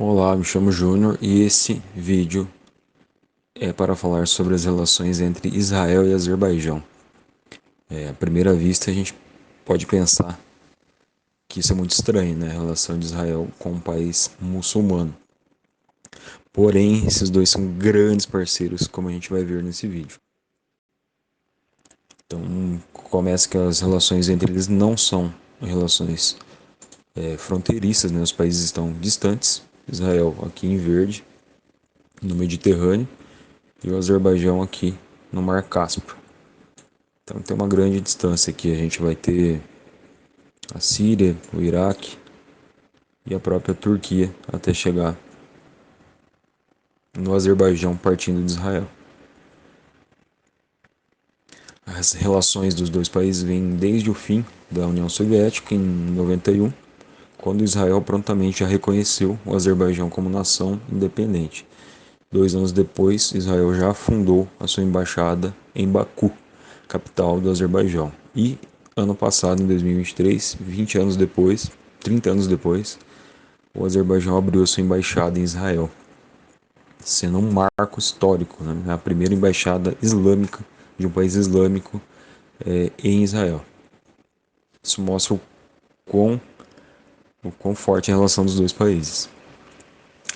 Olá, me chamo Júnior e esse vídeo é para falar sobre as relações entre Israel e Azerbaijão. À primeira vista, a gente pode pensar que isso é muito estranho, né? A relação de Israel com um país muçulmano. Porém, esses dois são grandes parceiros, como a gente vai ver nesse vídeo. Então, começa que as relações entre eles não são relações fronteiriças, né? Os países estão distantes. Israel aqui em verde, no Mediterrâneo, e o Azerbaijão aqui no Mar Cáspio. Então tem uma grande distância aqui. A gente vai ter a Síria, o Iraque e a própria Turquia até chegar no Azerbaijão partindo de Israel. As relações dos dois países vêm desde o fim da União Soviética, em 91, quando Israel prontamente já reconheceu o Azerbaijão como nação independente. 2 anos depois, Israel já fundou a sua embaixada em Baku, capital do Azerbaijão. E ano passado, em 2023, 20 anos depois, 30 anos depois, o Azerbaijão abriu sua embaixada em Israel, sendo um marco histórico, né? A primeira embaixada islâmica de um país islâmico em Israel. Isso mostra quão, o quão forte é a relação dos dois países.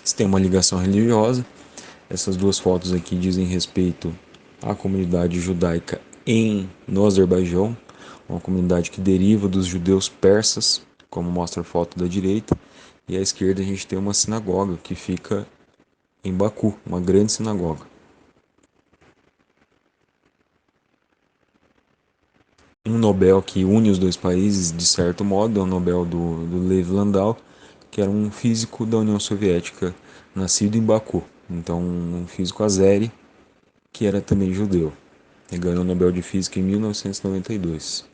Se tem uma ligação religiosa, essas duas fotos aqui dizem respeito à comunidade judaica no Azerbaijão, uma comunidade que deriva dos judeus persas, como mostra a foto da direita, e à esquerda a gente tem uma sinagoga que fica em Baku, uma grande sinagoga. Um Nobel que une os dois países, de certo modo, é o Nobel do Lev Landau, que era um físico da União Soviética, nascido em Baku. Então, um físico azeri, que era também judeu. Ele ganhou o Nobel de Física em 1992.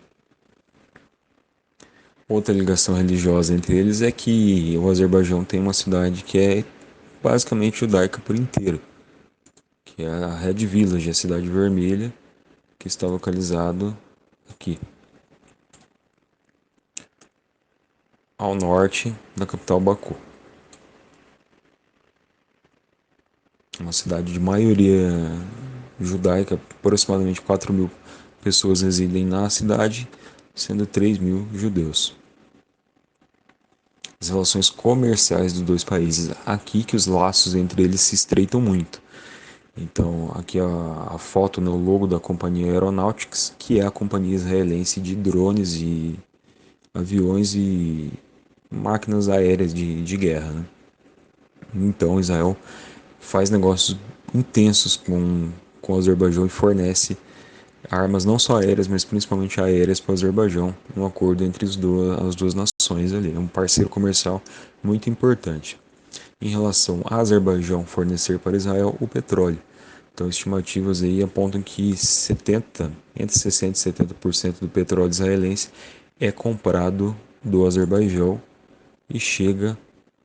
Outra ligação religiosa entre eles é que o Azerbaijão tem uma cidade que é basicamente judaica por inteiro, que é a Red Village, a Cidade Vermelha, que está localizado aqui, ao norte da capital Baku. Uma cidade de maioria judaica, aproximadamente 4 mil pessoas residem na cidade, sendo 3 mil judeus. As relações comerciais dos dois países, aqui que os laços entre eles se estreitam muito. Então, aqui a foto, né, o logo da companhia Aeronautics, que é a companhia israelense de drones e aviões e máquinas aéreas de guerra. Né? Então, Israel faz negócios intensos com o Azerbaijão e fornece armas não só aéreas, mas principalmente aéreas para o Azerbaijão, um acordo entre as duas nações ali, é um parceiro comercial muito importante. Em relação ao Azerbaijão fornecer para Israel o petróleo. Então, estimativas aí apontam que entre 60% e 70% do petróleo israelense é comprado do Azerbaijão e chega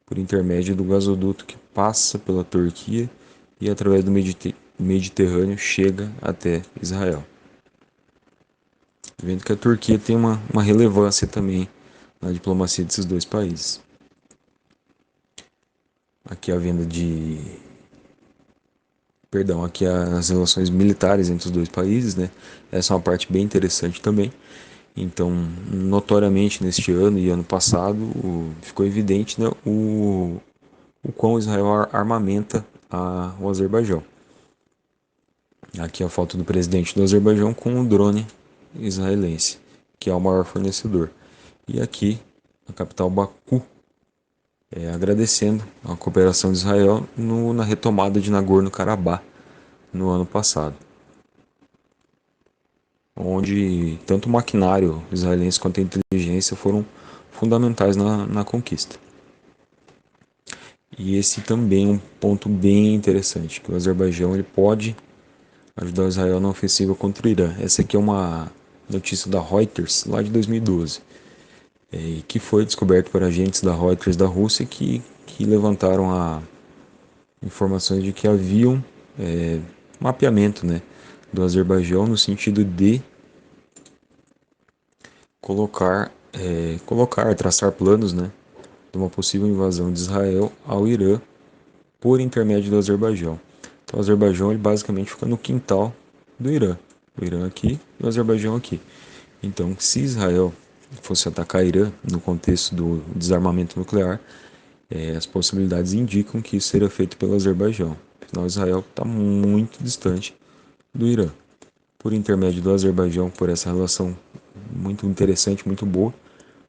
por intermédio do gasoduto que passa pela Turquia e através do Mediterrâneo chega até Israel. Vendo que a Turquia tem uma relevância também na diplomacia desses dois países. Aqui a venda de... Perdão, aqui as relações militares entre os dois países, né? Essa é uma parte bem interessante também. Então, notoriamente neste ano e ano passado, ficou evidente, né, o quão Israel armamenta o Azerbaijão. Aqui a foto do presidente do Azerbaijão com o drone israelense, que é o maior fornecedor. E aqui, a capital Baku, agradecendo a cooperação de Israel na retomada de Nagorno-Karabakh no ano passado, onde tanto o maquinário israelense quanto a inteligência foram fundamentais na conquista. E esse também é um ponto bem interessante, que o Azerbaijão ele pode ajudar o Israel na ofensiva contra o Irã. Essa aqui é uma notícia da Reuters, lá de 2012, que foi descoberto por agentes da Reuters da Rússia que levantaram informações de que havia um mapeamento, né, do Azerbaijão no sentido de traçar planos, né, de uma possível invasão de Israel ao Irã por intermédio do Azerbaijão. Então, o Azerbaijão ele basicamente fica no quintal do Irã. O Irã aqui e o Azerbaijão aqui. Então, se Israel fosse atacar Irã no contexto do desarmamento nuclear, as possibilidades indicam que isso seria feito pelo Azerbaijão. Afinal, Israel está muito distante do Irã. Por intermédio do Azerbaijão, por essa relação muito interessante, muito boa,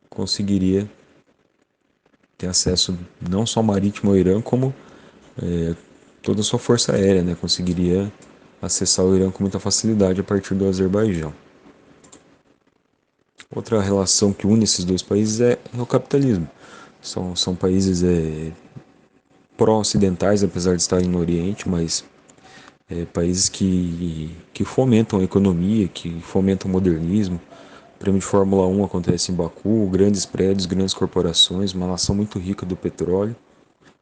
conseguiria ter acesso não só marítimo ao Irã, como toda a sua força aérea, né? Conseguiria acessar o Irã com muita facilidade a partir do Azerbaijão. Outra relação que une esses dois países é o capitalismo. São países pró-ocidentais, apesar de estarem no Oriente, mas países que fomentam a economia, que fomentam o modernismo. O prêmio de Fórmula 1 acontece em Baku, grandes prédios, grandes corporações, uma nação muito rica do petróleo.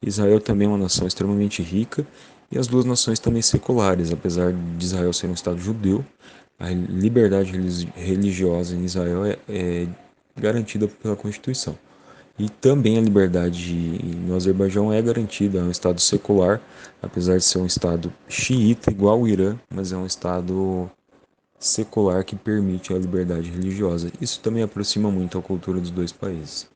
Israel também é uma nação extremamente rica e as duas nações também seculares, apesar de Israel ser um estado judeu, a liberdade religiosa em Israel é garantida pela Constituição. E também a liberdade no Azerbaijão é garantida, é um estado secular, apesar de ser um estado xiita, igual o Irã, mas é um estado secular que permite a liberdade religiosa. Isso também aproxima muito a cultura dos dois países.